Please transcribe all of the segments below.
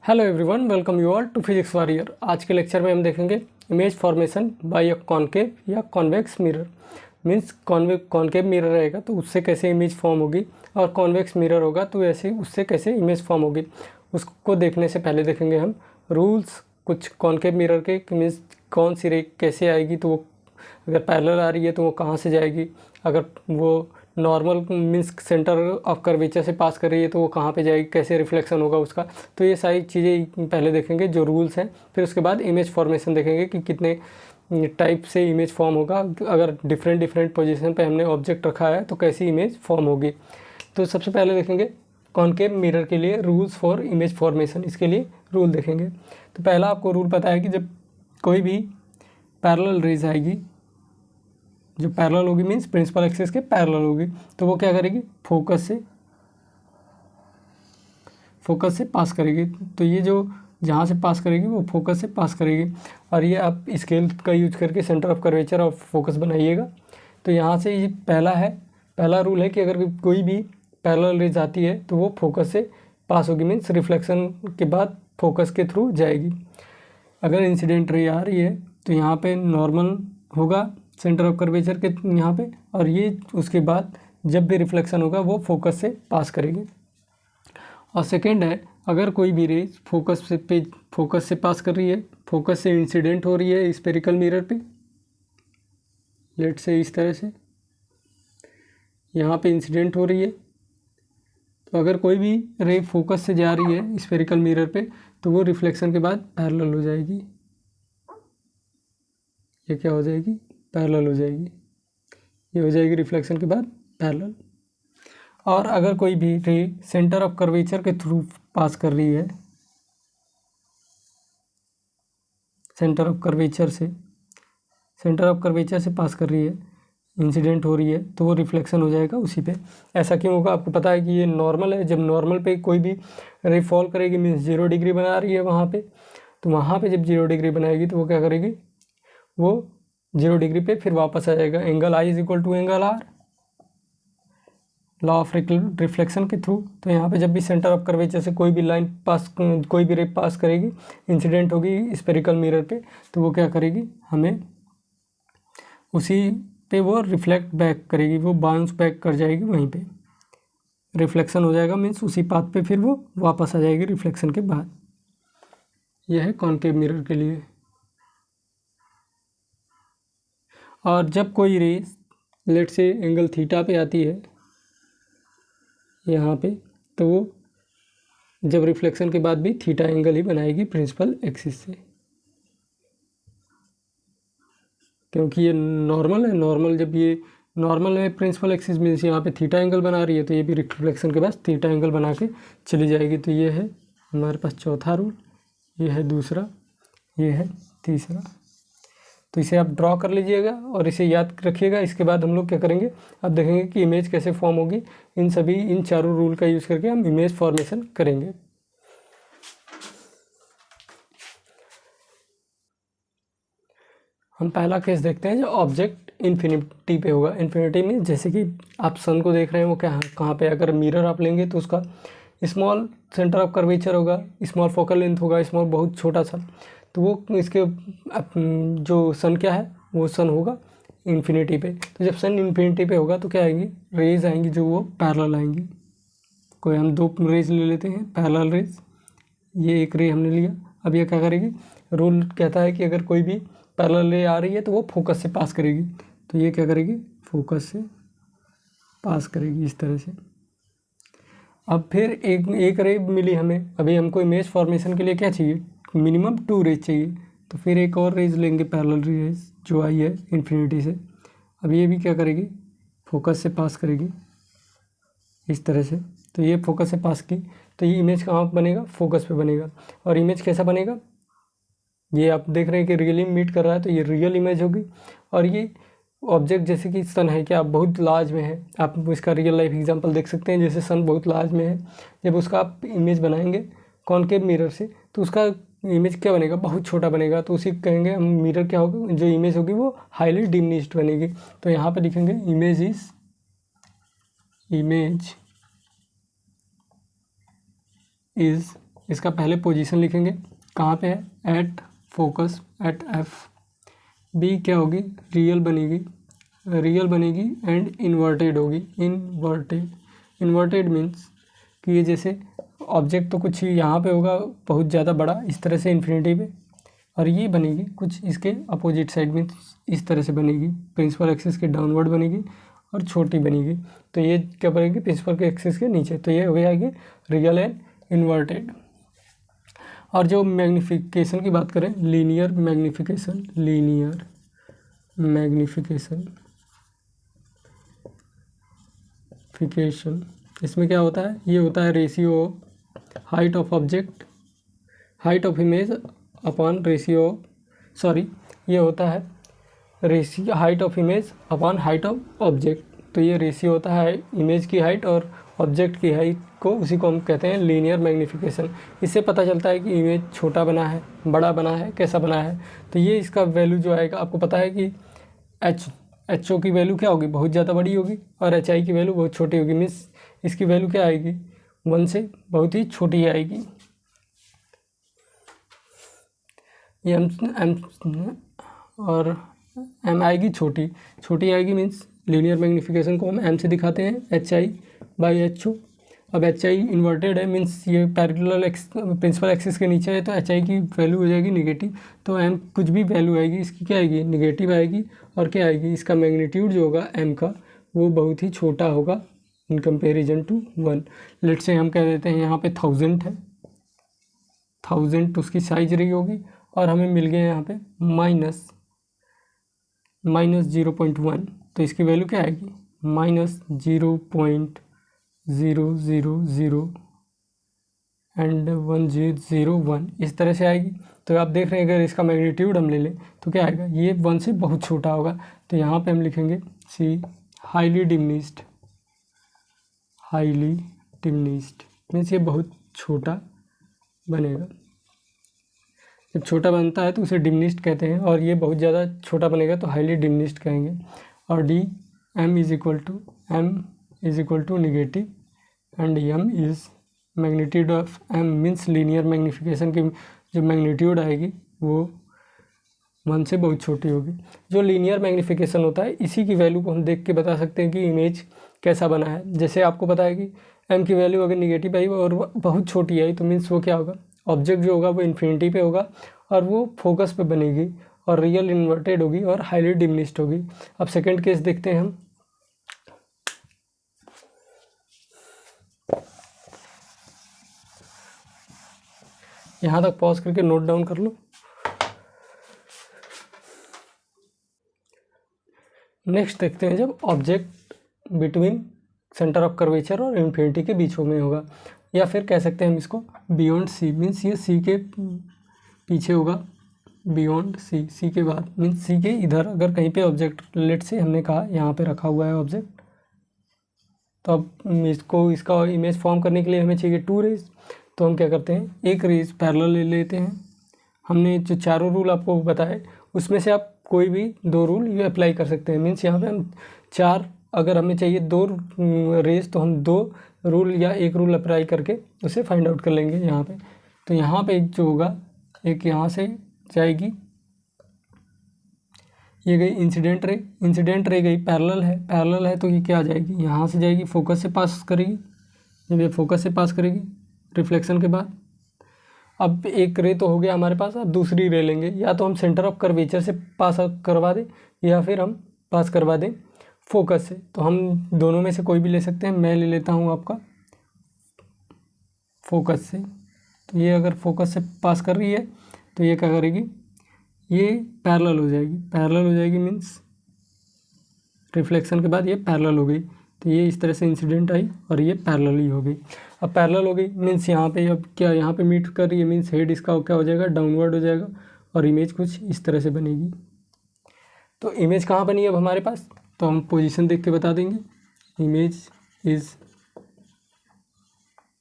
Hello everyone, welcome you all to physics warrior. आज के lecture में हम देखेंगे image formation by a concave या convex mirror. Means concave mirror रहेगा तो उससे कैसे इमेज फॉर्म होगी, और कॉन्वेक्स मिरर होगा तो ऐसे उससे कैसे इमेज फॉर्म होगी। उसको देखने से पहले देखेंगे हम रूल्स कुछ कॉनकेव मिरर के, मीन्स कौन सी रे कैसे आएगी, तो वो अगर पैरेलल आ रही है तो वो कहाँ से जाएगी, अगर वो normal means centre of curvature से पास कर रही है तो वो कहाँ पे जाएगी, कैसे रिफ्लेक्शन होगा उसका। तो ये सारी चीज़ें पहले देखेंगे जो रूल्स हैं। फिर उसके बाद इमेज फॉर्मेशन देखेंगे कि कितने टाइप से इमेज फॉर्म होगा, अगर डिफरेंट पोजीशन पे हमने ऑब्जेक्ट रखा है तो कैसी इमेज फॉर्म होगी। तो सबसे पहले देखेंगे कॉनकेव मिरर के लिए रूल्स फॉर इमेज फॉर्मेशन। इसके लिए रूल देखेंगे। तो पहला आपको रूल पता है कि जब कोई भी पैरेलल रेज आएगी, जो पैरेलल होगी मीन्स प्रिंसिपल एक्सिस के पैरेलल होगी, तो वो क्या करेगी, फोकस से पास करेगी। तो ये जो जहाँ से पास करेगी वो फोकस से पास करेगी। और ये आप स्केल का यूज करके सेंटर ऑफ कर्वेचर और फोकस बनाइएगा। तो यहाँ से ये पहला रूल है कि अगर कोई भी पैरेलल रेज आती है तो वो फोकस से पास होगी, मीन्स रिफ्लेक्शन के बाद फोकस के थ्रू जाएगी। अगर इंसिडेंट रे आ रही है तो यहाँ पे नॉर्मल होगा सेंटर ऑफ कर्वेचर के यहाँ पे, और ये उसके बाद जब भी रिफ्लेक्शन होगा वो फोकस से पास करेगी। और सेकेंड है, अगर कोई भी रेज फोकस से पास कर रही है, फोकस से इंसिडेंट हो रही है स्फेरिकल मिरर पे, लेट से इस तरह से यहाँ पे इंसिडेंट हो रही है, तो अगर कोई भी रे फोकस से जा रही है स्फेरिकल मिरर पे तो वो रिफ्लेक्शन के बाद पैरेलल हो जाएगी। ये क्या हो जाएगी, पैरेलल हो जाएगी। ये हो जाएगी रिफ्लेक्शन के बाद पैरेलल। और अगर कोई भी रे सेंटर ऑफ कर्वेचर के थ्रू पास कर रही है, सेंटर ऑफ कर्वेचर से पास कर रही है, इंसिडेंट हो रही है, तो वो रिफ्लेक्शन हो जाएगा उसी पे। ऐसा क्यों होगा, आपको पता है कि ये नॉर्मल है। जब नॉर्मल पे कोई भी रे फॉल करेगी मीन्स 0 डिग्री बना रही है वहाँ पे, तो वहाँ पे जब 0 डिग्री बनाएगी तो वो क्या करेगी, वो 0 डिग्री पे फिर वापस आ जाएगा। Angle i is equal to angle r, law of reflection के थ्रू। तो यहाँ पे जब भी सेंटर ऑफ कर्वेचर से कोई भी रे पास करेगी, इंसिडेंट होगी स्फेरिकल मिरर पे, तो वो क्या करेगी, हमें उसी पे वो रिफ्लेक्ट बैक करेगी, वो बाउंस बैक कर जाएगी, वहीं पे रिफ्लेक्शन हो जाएगा, मीन्स उसी पाथ पे फिर वो वापस आ जाएगी रिफ्लेक्शन के बाद। यह है कॉनकेव मिरर के लिए। और जब कोई रे लेट से एंगल थीटा पे आती है यहाँ पे, तो वो जब रिफ्लेक्शन के बाद भी थीटा एंगल ही बनाएगी प्रिंसिपल एक्सिस से, क्योंकि ये नॉर्मल है। जब ये नॉर्मल है प्रिंसिपल एक्सिस मीन्स यहाँ पे थीटा एंगल बना रही है, तो ये भी रिफ्लेक्शन के बाद थीटा एंगल बना के चली जाएगी। तो ये है हमारे पास चौथा रूल, ये है दूसरा, ये है तीसरा। तो इसे आप ड्रॉ कर लीजिएगा और इसे याद रखिएगा। इसके बाद हम लोग क्या करेंगे, अब देखेंगे कि इमेज कैसे फॉर्म होगी। इन चारों रूल का यूज़ करके हम इमेज फॉर्मेशन करेंगे। हम पहला केस देखते हैं जो ऑब्जेक्ट इन्फिनिटी पे होगा। इन्फिनिटी में जैसे कि आप सन को देख रहे हैं, वो कहाँ पे, अगर मिरर आप लेंगे तो उसका स्मॉल सेंटर ऑफ कर्वेचर होगा, स्मॉल फोकल लेंथ होगा, स्मॉल बहुत छोटा सा, तो वो इसके जो सन क्या है, वो सन होगा इन्फिनिटी पे। तो जब सन इन्फिनिटी पे होगा तो क्या आएंगी, रेज आएंगी जो वो पैरेलल आएंगी। कोई हम दो रेज ले लेते हैं पैरेलल रेज, ये एक रे हमने लिया। अब ये क्या करेगी, रूल कहता है कि अगर कोई भी पैरेलल रे आ रही है तो वो फोकस से पास करेगी। तो ये क्या करेगी, फोकस से पास करेगी इस तरह से। अब फिर एक रे मिली हमें, अभी हमको इमेज फॉर्मेशन के लिए क्या चाहिए, मिनिमम 2 रेज चाहिए। तो फिर एक और रेज लेंगे पैरेलल रेज जो आई है इन्फिनिटी से। अब ये भी क्या करेगी, फोकस से पास करेगी इस तरह से। तो ये फोकस से पास की, तो ये इमेज कहाँ बनेगा, फोकस पे बनेगा। और इमेज कैसा बनेगा, ये आप देख रहे हैं कि रियली मीट कर रहा है, तो ये रियल इमेज होगी। और ये ऑब्जेक्ट जैसे कि सन है, क्या बहुत लार्ज में है, आप इसका रियल लाइफ एग्जांपल देख सकते हैं। जैसे सन बहुत लार्ज में है, जब उसका आप इमेज बनाएंगे कॉनकेव मिरर से तो उसका इमेज क्या बनेगा, बहुत छोटा बनेगा। तो उसी कहेंगे हम मिरर क्या होगा, जो इमेज होगी वो हाईली डिमिनिश्ड बनेगी। तो यहाँ पे लिखेंगे इमेज इज इसका पहले पोजीशन लिखेंगे, कहाँ पे है, at focus at f. B क्या होगी, रियल बनेगी एंड इन्वर्टेड होगी, इन्वर्टेड मीन्स कि ये जैसे ऑब्जेक्ट तो कुछ यहाँ पे होगा बहुत ज़्यादा बड़ा इस तरह से इन्फिनिटी पे, और ये बनेगी कुछ इसके अपोजिट साइड में इस तरह से बनेगी, प्रिंसिपल एक्सिस के डाउनवर्ड बनेगी और छोटी बनेगी। तो ये क्या बनेगी, प्रिंसिपल के एक्सिस के नीचे। तो ये हो जाएगी रियल एंड इन्वर्टेड। और जो मैग्नीफिकेशन की बात करें, लीनियर मैग्नीफिकेशन, इसमें क्या होता है, ये होता है ratio height of object, height of image upon ये होता है ratio height of image upon height of object. तो ये रेशियो होता है इमेज की हाइट और ऑब्जेक्ट की हाइट को, उसी को हम कहते हैं लीनियर मैग्नीफिकेशन। इससे पता चलता है कि इमेज छोटा बना है, बड़ा बना है, कैसा बना है। तो ये इसका वैल्यू जो आएगा, आपको पता है कि एच ओ की वैल्यू क्या होगी, बहुत ज़्यादा बड़ी होगी, और एच आई की वैल्यू बहुत छोटी होगी। मीन्स इसकी वैल्यू क्या आएगी, 1 से बहुत ही छोटी आएगी। ये एम आएगी छोटी आएगी। मीन्स लीनियर मैग्नीफिकेशन को हम एम से दिखाते हैं, h i by h o. अब एच आई इन्वर्टेड है, मीन्स ये पैरेलल प्रिंसिपल एक्सिस के नीचे है, तो एच आई की वैल्यू हो जाएगी निगेटिव। तो एम कुछ भी वैल्यू आएगी इसकी क्या आएगी, निगेटिव आएगी। और क्या आएगी, इसका मैग्नीट्यूड जो होगा एम का वो बहुत ही छोटा होगा इन कंपेरिजन टू 1। लेट से हम कह देते हैं यहाँ पे 1000 है, 1000 उसकी साइज रही होगी, और हमें मिल गया यहाँ पे माइनस 0.1। तो इसकी वैल्यू क्या आएगी, -0.000 एंड 1001 इस तरह से आएगी। तो आप देख रहे हैं अगर इसका मैग्नीट्यूड हम ले लें तो क्या आएगा, ये 1 से बहुत छोटा होगा। तो यहाँ पे हम लिखेंगे सी हाईली डिमिनिश्ड मीन्स ये बहुत छोटा बनेगा। जब छोटा बनता है तो उसे डिमिनिश्ड कहते हैं, और ये बहुत ज़्यादा छोटा बनेगा तो हाईली डिमिनिश्ड कहेंगे। और d m is equal to negative and m is magnitude of m, means linear magnification की जो मैग्नीट्यूड आएगी वो 1 से बहुत छोटी होगी। जो लीनियर मैग्नीफिकेशन होता है इसी की वैल्यू को हम देख के बता सकते हैं कि इमेज कैसा बना है। जैसे आपको पता है कि एम की वैल्यू अगर निगेटिव आई और बहुत छोटी आई तो मीन्स वो क्या होगा, ऑब्जेक्ट जो होगा वो इन्फिनिटी पे होगा और वो फोकस पे बनेगी और रियल इन्वर्टेड होगी और हाईली डिमिनिश्ड होगी। अब सेकंड केस देखते हैं हम। यहाँ तक पॉज करके नोट डाउन कर लो। नेक्स्ट देखते हैं जब object between centre of curvature और इन्फिनिटी के बीच में होगा, या फिर कह सकते हैं हम इसको बियॉन्ड सी, मीन्स ये सी के पीछे होगा, बियॉन्ड सी के बाद मीन्स सी के इधर अगर कहीं पे ऑब्जेक्ट, लेट से हमने कहा यहाँ पे रखा हुआ है ऑब्जेक्ट, तो अब इसका इमेज फॉर्म करने के लिए हमें चाहिए 2 रेज। तो हम क्या करते हैं, एक रेज पैरेलल ले लेते हैं। हमने जो चारों रूल आपको बताए उसमें से आप कोई भी 2 रूल ये अप्लाई कर सकते हैं। मीन्स यहाँ पे हम 4, अगर हमें चाहिए 2 रेज तो हम 2 रूल या 1 रूल अप्लाई करके उसे फाइंड आउट कर लेंगे यहाँ पे। तो यहाँ पे एक जो होगा, एक यहाँ से जाएगी, ये गई इंसिडेंट रे गई पैरेलल है तो ये क्या आ जाएगी, यहाँ से जाएगी, फोकस से पास करेगी। जब ये फोकस से पास करेगी रिफ्लेक्शन के बाद, अब एक रे तो हो गया हमारे पास, अब दूसरी रे लेंगे। या तो हम सेंटर ऑफ कर्वेचर से पास करवा दें या फिर हम पास करवा दें फोकस से। तो हम दोनों में से कोई भी ले सकते हैं। मैं ले लेता हूँ आपका फोकस से। तो ये अगर फोकस से पास कर रही है तो ये क्या करेगी, ये पैरेलल हो जाएगी मीन्स रिफ्लेक्शन के बाद ये पैरेलल हो गई। तो ये इस तरह से इंसिडेंट आई और ये पैरेलल ही हो गई। अब पैरेलल हो गई मीन्स यहाँ पे अब क्या, यहाँ पे मीट कर रही है मीन्स हेड इसका क्या हो जाएगा, डाउनवर्ड हो जाएगा और इमेज कुछ इस तरह से बनेगी। तो इमेज कहाँ बनी अब हमारे पास, तो हम पोजीशन देख के बता देंगे। इमेज इज़,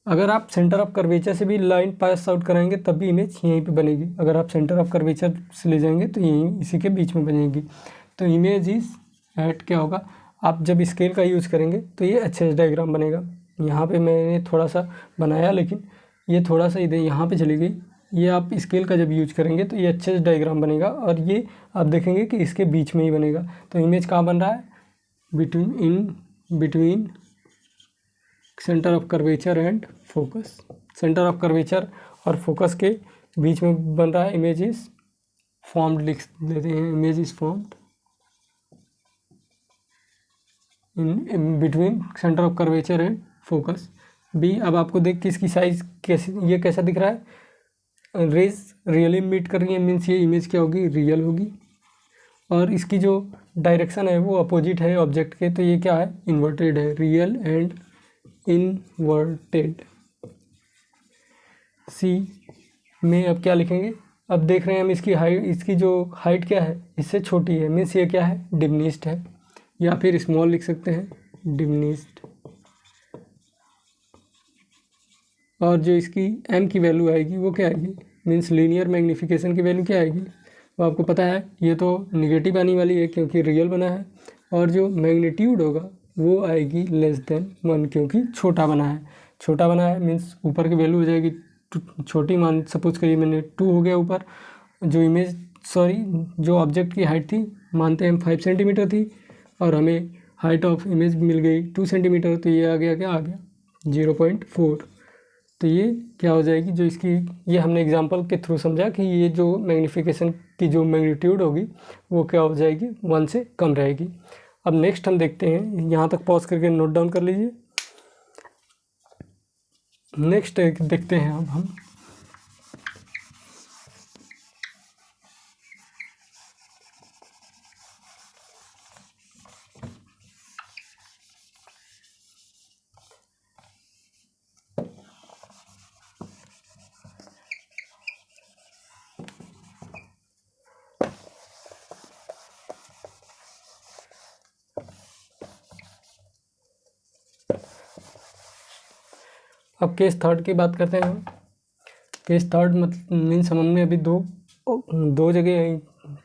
अगर आप सेंटर ऑफ कर्वेचर से भी लाइन पास आउट कराएंगे तब भी इमेज यहीं पे बनेगी। अगर आप सेंटर ऑफ कर्वेचर से ले जाएंगे तो यहीं इसी के बीच में बनेगी। तो इमेज इज़ एट क्या होगा, आप जब स्केल का यूज़ करेंगे तो ये अच्छे से डायग्राम बनेगा। यहाँ पे मैंने थोड़ा सा बनाया लेकिन ये थोड़ा सा इधर यहाँ पे चली गई, ये आप स्केल का जब यूज करेंगे तो ये अच्छे से डायग्राम बनेगा और ये आप देखेंगे कि इसके बीच में ही बनेगा। तो इमेज कहाँ बन रहा है, between centre of curvature and focus, centre of curvature और फोकस के बीच में बन रहा है। इमेज इज फॉर्म्ड लिख देते हैं, image is formed in between centre of curvature and focus. B, अब आपको देख कि इसकी साइज कैसी, ये कैसा दिख रहा है, रेज रियली मीट कर रही है, मीन्स ये इमेज क्या होगी, रियल होगी। और इसकी जो डायरेक्शन है वो अपोजिट है ऑब्जेक्ट के, तो ये क्या है, इन्वर्टेड है, रियल एंड इन्वर्टेड। सी में अब क्या लिखेंगे, अब देख रहे हैं हम इसकी हाइट, इसकी जो हाइट क्या है इससे छोटी है, मीन्स ये क्या है, डिमिनिश्ड है, या फिर स्मॉल लिख सकते हैं, डिमिनिश्ड। और जो इसकी m की वैल्यू आएगी वो क्या आएगी, मीन्स लीनियर मैग्नीफिकेशन की वैल्यू क्या आएगी, वो आपको पता है, ये तो निगेटिव आने वाली है क्योंकि रियल बना है। और जो मैग्नीट्यूड होगा वो आएगी लेस देन 1 क्योंकि छोटा बना है, छोटा बना है मीन्स ऊपर की वैल्यू हो जाएगी छोटी, मान सपोज करिए मैंने 2 हो गया ऊपर, जो इमेज जो ऑब्जेक्ट की हाइट थी मानते हैं हम 5 सेंटीमीटर थी और हमें हाइट ऑफ इमेज मिल गई 2 सेंटीमीटर, तो ये आ गया, क्या आ गया 0.4। तो ये क्या हो जाएगी, जो इसकी, ये हमने एग्जांपल के थ्रू समझा कि ये जो मैग्नीफिकेशन की जो मैग्नीट्यूड होगी वो क्या हो जाएगी, 1 से कम रहेगी। अब नेक्स्ट हम देखते हैं, यहाँ तक पॉज करके नोट डाउन कर लीजिए। नेक्स्ट देखते हैं अब हम, अब केस थर्ड की बात करते हैं हम। केस थर्ड मतलब मीन्स हमने अभी दो जगह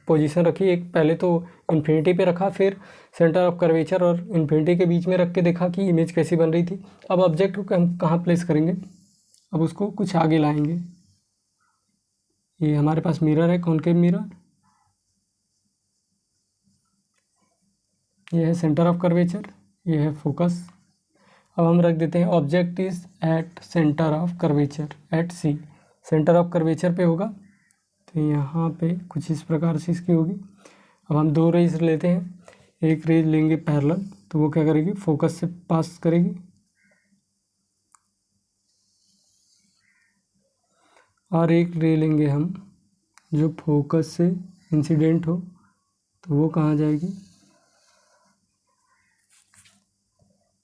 पोजीशन रखी, एक पहले तो इन्फिनिटी पे रखा, फिर सेंटर ऑफ कर्वेचर और इन्फिनिटी के बीच में रख के देखा कि इमेज कैसी बन रही थी। अब ऑब्जेक्ट को हम कहाँ प्लेस करेंगे, अब उसको कुछ आगे लाएंगे। ये हमारे पास मिरर है, कॉनकेव मिरर, ये है सेंटर ऑफ कर्वेचर, ये है फोकस। अब हम रख देते हैं object is at centre of curvature at c, centre of curvature पे होगा, तो यहाँ पे कुछ इस प्रकार से इसकी होगी। अब हम 2 रेज लेते हैं, एक रेज लेंगे पैरेलल, तो वो क्या करेगी, फोकस से पास करेगी, और एक रे लेंगे हम जो फोकस से इंसिडेंट हो, तो वो कहाँ जाएगी,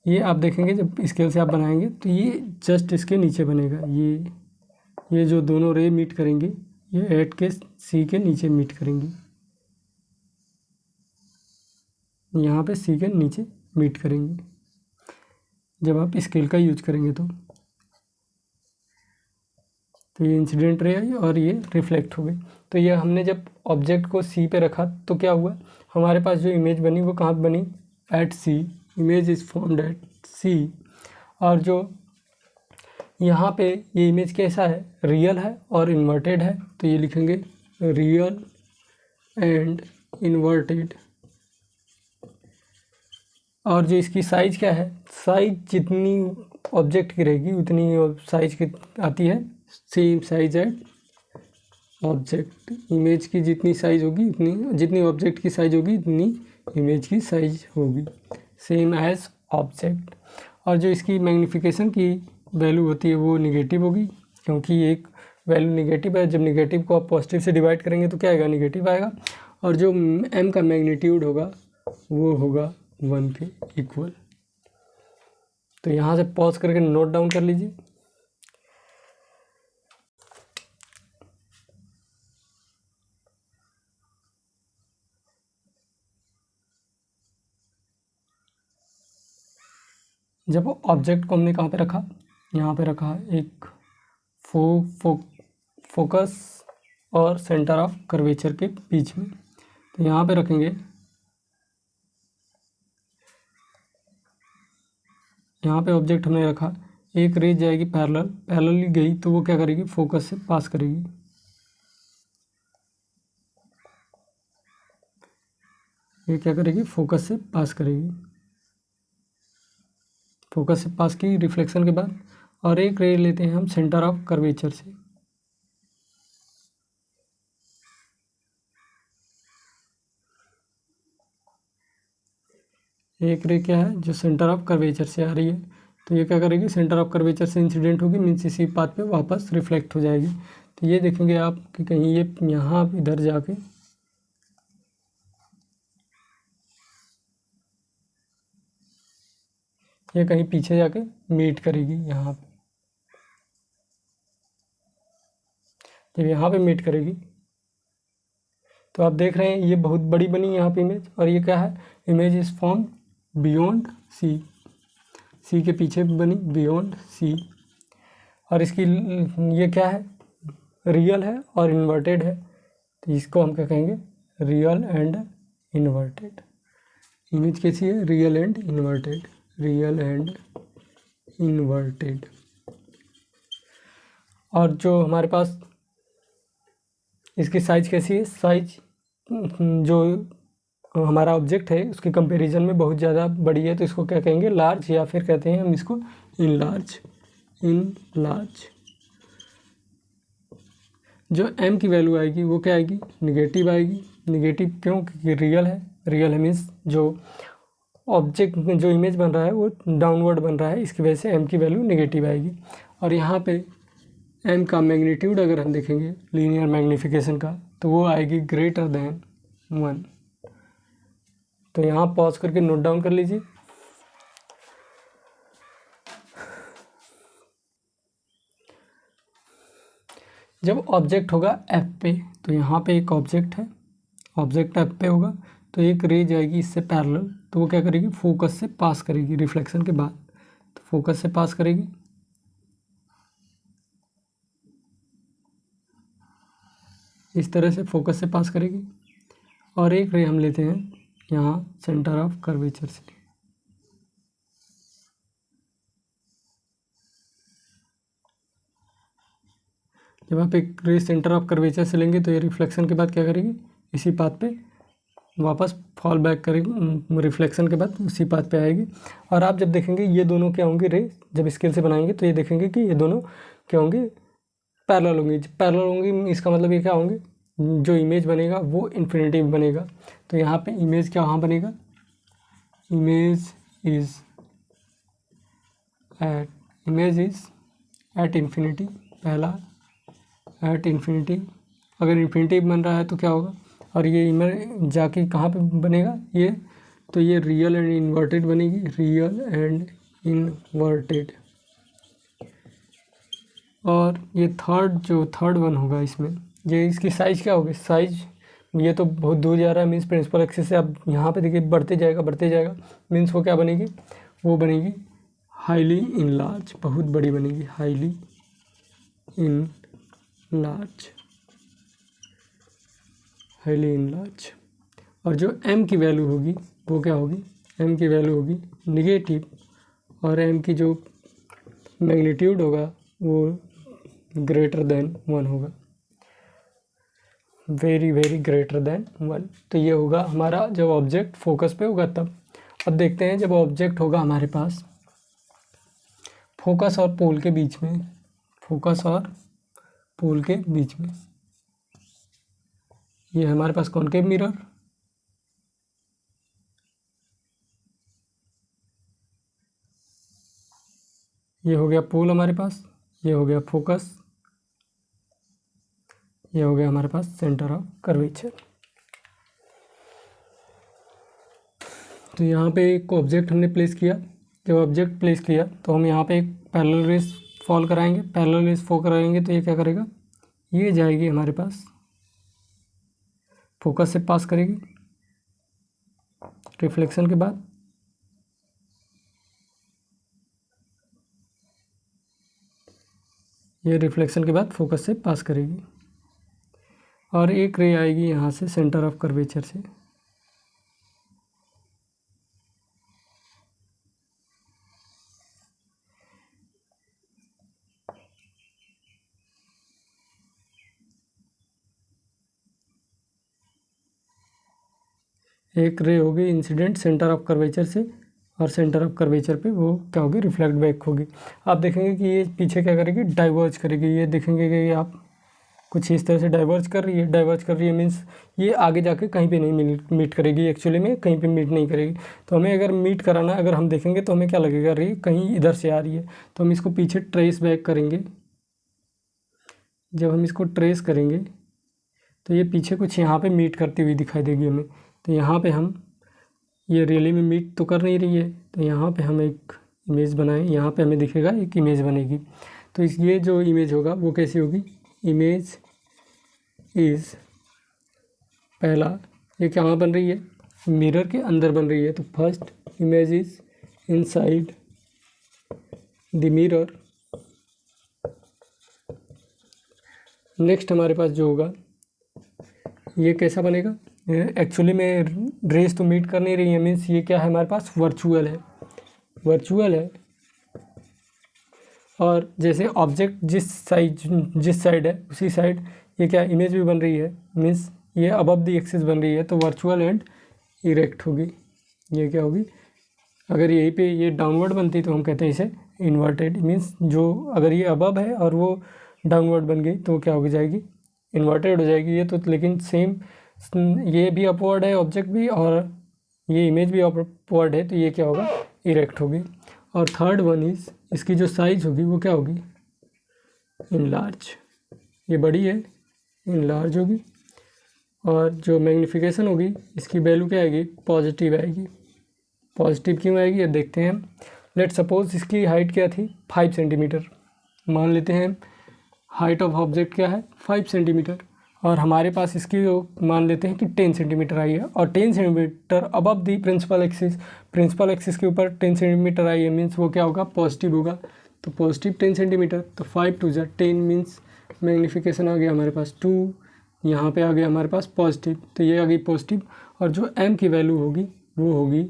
ये आप देखेंगे जब स्केल से आप बनाएंगे तो ये जस्ट इसके नीचे बनेगा। ये जो दोनों रे मीट करेंगे ये एट के सी के नीचे मीट करेंगी, यहाँ पे सी के नीचे मीट करेंगे जब आप स्केल का यूज करेंगे तो ये इंसिडेंट रे आई और ये रिफ्लेक्ट हो गई। तो ये हमने जब ऑब्जेक्ट को सी पे रखा तो क्या हुआ, हमारे पास जो इमेज बनी वो कहाँ बनी, at C, image is formed at C. और जो यहाँ पे ये इमेज कैसा है, रियल है और इन्वर्टेड है, तो ये लिखेंगे रियल एंड इन्वर्टेड। और जो इसकी साइज क्या है, साइज जितनी ऑब्जेक्ट की रहेगी उतनी साइज की आती है, same size at object. Image की जितनी साइज होगी उतनी, जितनी ऑब्जेक्ट की साइज होगी उतनी इमेज की साइज होगी, सेम एज ऑब्जेक्ट। और जो इसकी मैग्नीफिकेशन की वैल्यू होती है वो निगेटिव होगी, क्योंकि एक वैल्यू निगेटिव है, जब निगेटिव को आप पॉजिटिव से डिवाइड करेंगे तो क्या आएगा, निगेटिव आएगा। और जो m का मैग्नीट्यूड होगा वो होगा 1 के इक्वल। तो यहाँ से पॉज करके नोट डाउन कर लीजिए। जब ऑब्जेक्ट को हमने कहाँ पे रखा, यहाँ पे रखा एक फोकस और सेंटर ऑफ कर्वेचर के बीच में, तो यहाँ पे रखेंगे, यहाँ पे ऑब्जेक्ट हमने रखा, एक रे जाएगी पैरेलल गई तो वो क्या करेगी, फोकस से पास करेगी। ये क्या करेगी, फोकस से पास करेगी। फोकस से पास की रिफ्लेक्शन के बाद, और एक रे लेते हैं हम सेंटर ऑफ कर्वेचर से। एक रे क्या है, जो सेंटर ऑफ कर्वेचर से आ रही है, तो ये क्या करेगी, सेंटर ऑफ कर्वेचर से इंसिडेंट होगी, मीन्स इसी पाथ पे वापस रिफ्लेक्ट हो जाएगी। तो ये देखेंगे आप कि कहीं ये यहाँ इधर जाके ये कहीं पीछे जाके मीट करेगी यहाँ पे। जब यहाँ पे मीट करेगी तो आप देख रहे हैं ये बहुत बड़ी बनी यहाँ पे इमेज, और ये क्या है, image is form beyond C, C के पीछे बनी बियॉन्ड सी। और इसकी ये क्या है, रियल है और इन्वर्टेड है, तो इसको हम क्या कहेंगे, रियल एंड इन्वर्टेड। इमेज कैसी है, real and inverted, real and inverted. और जो हमारे पास इसकी साइज कैसी है, साइज जो हमारा ऑब्जेक्ट है उसके कंपैरिजन में बहुत ज़्यादा बड़ी है, तो इसको क्या कहेंगे, लार्ज, या फिर कहते हैं हम इसको इनलार्ज, इनलार्ज। जो m की वैल्यू आएगी वो क्या आएगी, निगेटिव आएगी। निगेटिव क्यों, क्योंकि रियल है, रियल है मीन्स जो ऑब्जेक्ट में जो इमेज बन रहा है वो डाउनवर्ड बन रहा है, इसकी वजह से m की वैल्यू निगेटिव आएगी। और यहाँ पे m का मैग्नीट्यूड अगर हम देखेंगे लीनियर मैग्नीफिकेशन का, तो वो आएगी ग्रेटर देन 1। तो यहाँ पॉज करके नोट डाउन कर लीजिए। जब ऑब्जेक्ट होगा f पे, तो यहाँ पे एक ऑब्जेक्ट है, ऑब्जेक्ट f पे होगा, तो एक रे जाएगी इससे पैरेलल, तो वो क्या करेगी, फोकस से पास करेगी रिफ्लेक्शन के बाद। तो फोकस से पास करेगी, इस तरह से फोकस से पास करेगी। और एक रे हम लेते हैं यहाँ सेंटर ऑफ कर्वेचर से। जब आप एक रे सेंटर ऑफ कर्वेचर से लेंगे तो ये रिफ्लेक्शन के बाद क्या करेगी, इसी पाथ पे वापस फॉल बैक करेगी, रिफ्लेक्शन के बाद उसी पाथ पे आएगी। और आप जब देखेंगे ये दोनों क्या होंगे, रे जब स्केल से बनाएंगे तो ये देखेंगे कि ये दोनों क्या होंगे, पैरेलल होंगी। जब पैरेलल होंगी इसका मतलब ये क्या होंगे, जो इमेज बनेगा वो इन्फिनिटी बनेगा। तो यहाँ पे इमेज क्या वहाँ बनेगा, इमेज इज एट इन्फिनिटी, पहला एट इन्फिनिटी। अगर इन्फिनिटी बन रहा है तो क्या होगा, और ये इमेज जाके कहाँ पे बनेगा, ये तो ये रियल एंड इन्वर्टेड बनेगी, रियल एंड इन्वर्टेड। और ये थर्ड वन होगा इसमें, ये इसकी साइज क्या होगी, साइज ये तो बहुत दूर जा रहा है, मीन्स प्रिंसिपल एक्सिस से अब यहाँ पे देखिए बढ़ते जाएगा, मीन्स वो क्या बनेगी, वो बनेगी हाईली इनलार्ज, बहुत बड़ी बनेगी, हाईली इनलार्ज, हाईली इनलार्ज। और जो m की वैल्यू होगी वो क्या होगी, m की वैल्यू होगी निगेटिव, और m की जो मैग्नीट्यूड होगा वो ग्रेटर देन 1 होगा, वेरी वेरी ग्रेटर देन 1। तो ये होगा हमारा जब ऑब्जेक्ट फोकस पे होगा तब। अब देखते हैं जब ऑब्जेक्ट होगा हमारे पास फोकस और पोल के बीच में, फोकस और पोल के बीच में, ये हमारे पास कॉनकेव मिरर, ये हो गया पोल हमारे पास, ये हो गया फोकस, ये हो गया हमारे पास सेंटर ऑफ कर्वेचर। तो यहाँ पे एक ऑब्जेक्ट हमने प्लेस किया, जब ऑब्जेक्ट प्लेस किया तो हम यहाँ पे एक पैरेलल रेस फॉल कराएंगे, पैरेलल रेस फॉल कराएंगे तो ये क्या करेगा, ये जाएगी हमारे पास, फोकस से पास करेगी रिफ्लेक्शन के बाद, ये रिफ्लेक्शन के बाद फोकस से पास करेगी। और एक रे आएगी यहाँ से सेंटर ऑफ कर्वेचर से, एक रे होगी इंसिडेंट सेंटर ऑफ कर्वेचर से, और सेंटर ऑफ कर्वेचर पे वो क्या होगी, रिफ्लेक्ट बैक होगी। आप देखेंगे कि ये पीछे क्या करेगी, डाइवर्ज करेगी। ये देखेंगे कि आप कुछ इस तरह से डाइवर्ज कर रही है। डाइवर्ज कर रही है मीन्स ये आगे जाके कहीं पे नहीं मीट करेगी, एक्चुअली में कहीं पे मीट नहीं करेगी। तो हमें अगर मीट कराना, अगर हम देखेंगे तो हमें क्या लगेगा, रे कहीं इधर से आ रही है, तो हम इसको पीछे ट्रेस बैक करेंगे। जब हम इसको ट्रेस करेंगे तो ये पीछे कुछ यहाँ पे मीट करती हुई दिखाई देगी हमें। तो यहाँ पे हम, ये रियली में मीट तो कर नहीं रही है, तो यहाँ पे हम एक इमेज बनाएं। यहाँ पे हमें दिखेगा एक इमेज बनेगी। तो इस ये जो इमेज होगा वो कैसी होगी, इमेज इज़, पहला ये कहाँ बन रही है, मिरर के अंदर बन रही है। तो first image is inside the mirror. Next हमारे पास जो होगा ये कैसा बनेगा, एक्चुअली में रेस तो मीट कर नहीं रही है, मीन्स ये क्या है, हमारे पास वर्चुअल है, वर्चुअल है। और जैसे ऑब्जेक्ट जिस साइड है उसी साइड ये क्या इमेज भी बन रही है, मीन्स ये अबव द एक्सिस बन रही है, तो वर्चुअल एंड इरेक्ट होगी। ये क्या होगी, अगर यहीं पे ये डाउनवर्ड बनती तो हम कहते हैं इसे इन्वर्टेड, मीन्स जो अगर ये अबव है और वो डाउनवर्ड बन गई तो क्या हो जाएगी, इन्वर्टेड हो जाएगी। ये तो लेकिन सेम, ये भी अपवर्ड है ऑब्जेक्ट भी, और ये इमेज भी अपवर्ड है, तो ये क्या होगा, इरेक्ट होगी। और थर्ड वन इज़, इसकी जो साइज़ होगी वो क्या होगी, इनलार्ज। ये बड़ी है, इनलार्ज होगी। और जो मैग्नीफिकेशन होगी इसकी वैल्यू क्या आएगी, पॉजिटिव आएगी। पॉजिटिव क्यों आएगी ये देखते हैं। लेट सपोज इसकी हाइट क्या थी, 5 सेंटीमीटर। मान लेते हैं हाइट ऑफ ऑब्जेक्ट क्या है, 5 सेंटीमीटर, और हमारे पास इसकी मान लेते हैं कि 10 सेंटीमीटर आई है, और 10 centimetre above the principal axis, principal axis के ऊपर 10 सेंटीमीटर आई है, मीन्स वो क्या होगा, पॉजिटिव होगा। तो पॉजिटिव 10 सेंटीमीटर, तो 5 टू 10 मीन्स मैग्नीफिकेशन आ गया हमारे पास 2, यहाँ पे आ गया हमारे पास पॉजिटिव, तो ये आ गई पॉजिटिव। और जो m की वैल्यू होगी वो होगी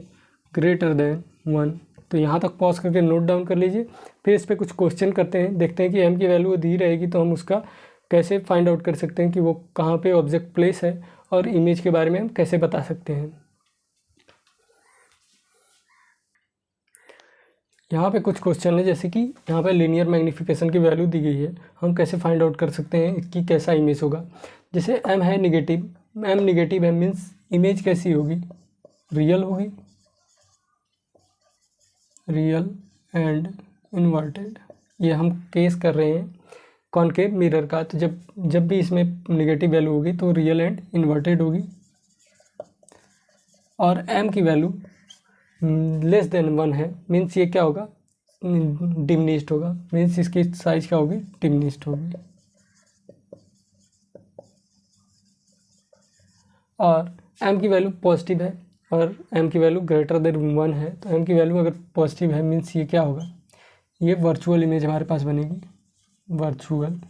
ग्रेटर देन 1। तो यहाँ तक पॉज करके नोट डाउन कर लीजिए, फिर इस पर कुछ क्वेश्चन करते हैं, देखते हैं कि m की वैल्यू दी रहेगी तो हम उसका कैसे फाइंड आउट कर सकते हैं कि वो कहाँ पे ऑब्जेक्ट प्लेस है, और इमेज के बारे में हम कैसे बता सकते हैं। यहाँ पे कुछ क्वेश्चन है, जैसे कि यहाँ पे लीनियर मैग्नीफिकेशन की वैल्यू दी गई है, हम कैसे फाइंड आउट कर सकते हैं कि कैसा इमेज होगा। जैसे m है निगेटिव, m निगेटिव है मीन्स इमेज कैसी होगी, रियल होगी, रियल एंड इन्वर्टेड। ये हम केस कर रहे हैं कॉनकेव मिरर का, तो जब भी इसमें निगेटिव वैल्यू होगी तो रियल एंड इन्वर्टेड होगी। और m की वैल्यू लेस देन 1 है, मीन्स ये क्या होगा, डिमिनिश्ड होगा, मीन्स इसकी साइज क्या होगी, डिमिनिश्ड होगी। और m की वैल्यू पॉजिटिव है और m की वैल्यू ग्रेटर देन 1 है, तो m की वैल्यू अगर पॉजिटिव है मीन्स ये क्या होगा, ये वर्चुअल इमेज हमारे पास बनेगी, वर्चुअल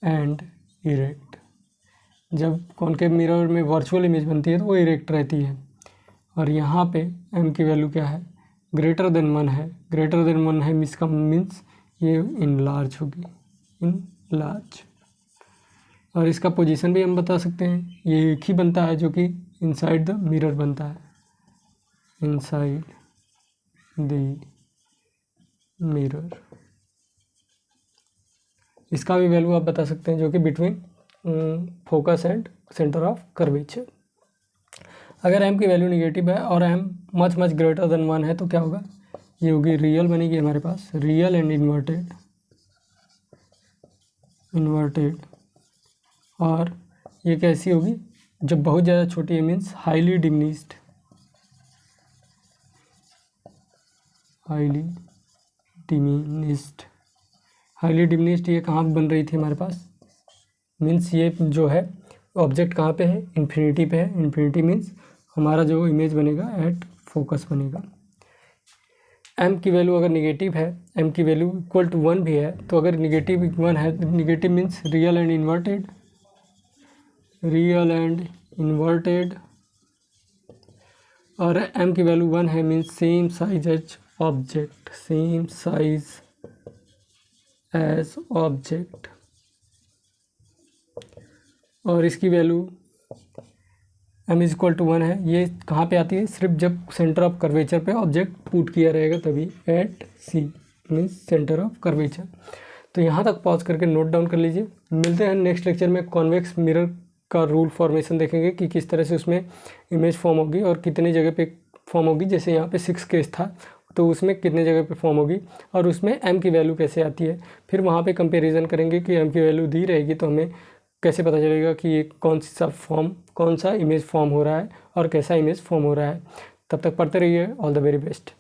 एंड इरेक्ट। जब कॉनकेव मिरर में वर्चुअल इमेज बनती है तो वो इरेक्ट रहती है। और यहाँ पे m की वैल्यू क्या है, ग्रेटर देन 1 है, ग्रेटर देन 1 है मीन्स ये इनलार्ज होगी, इनलार्ज। और इसका पोजीशन भी हम बता सकते हैं, ये एक ही बनता है जो कि इनसाइड द मिरर बनता है, इनसाइड द मिरर। इसका भी वैल्यू आप बता सकते हैं जो कि between focus and centre of curvature. अगर m की वैल्यू निगेटिव है और m मच ग्रेटर देन 1 है तो क्या होगा, ये होगी रियल बनेगी हमारे पास, रियल एंड इन्वर्टेड, इन्वर्टेड। और ये कैसी होगी, जब बहुत ज़्यादा छोटी है means highly diminished, highly diminished. Highly diminished ये कहाँ बन रही थी हमारे पास, मीन्स ये जो है ऑब्जेक्ट कहाँ पे है, इन्फिनिटी पे है। इन्फिनिटी मीन्स हमारा जो इमेज बनेगा एट फोकस बनेगा। m की वैल्यू अगर निगेटिव है, m की वैल्यू इक्वल टू 1 भी है, तो अगर निगेटिव 1 है, negative means real and inverted, real and inverted. और m की वैल्यू 1 है means same size as object, same size as object. और इसकी वैल्यू m इज इक्वल टू 1 है, ये कहाँ पे आती है, सिर्फ जब सेंटर ऑफ कर्वेचर पे ऑब्जेक्ट पुट किया रहेगा तभी, at c means centre of curvature. तो यहाँ तक पॉज करके नोट डाउन कर लीजिए। मिलते हैं नेक्स्ट लेक्चर में, कॉन्वेक्स मिरर का रूल फॉर्मेशन देखेंगे कि किस तरह से उसमें इमेज फॉर्म होगी और कितनी जगह पे फॉर्म होगी। जैसे यहाँ पे 6 केस था तो उसमें कितने जगह पे फॉर्म होगी और उसमें m की वैल्यू कैसे आती है। फिर वहाँ पे कंपैरिजन करेंगे कि m की वैल्यू दी रहेगी तो हमें कैसे पता चलेगा कि ये कौन सा इमेज फॉर्म हो रहा है और कैसा इमेज फॉर्म हो रहा है। तब तक पढ़ते रहिए। All the very best.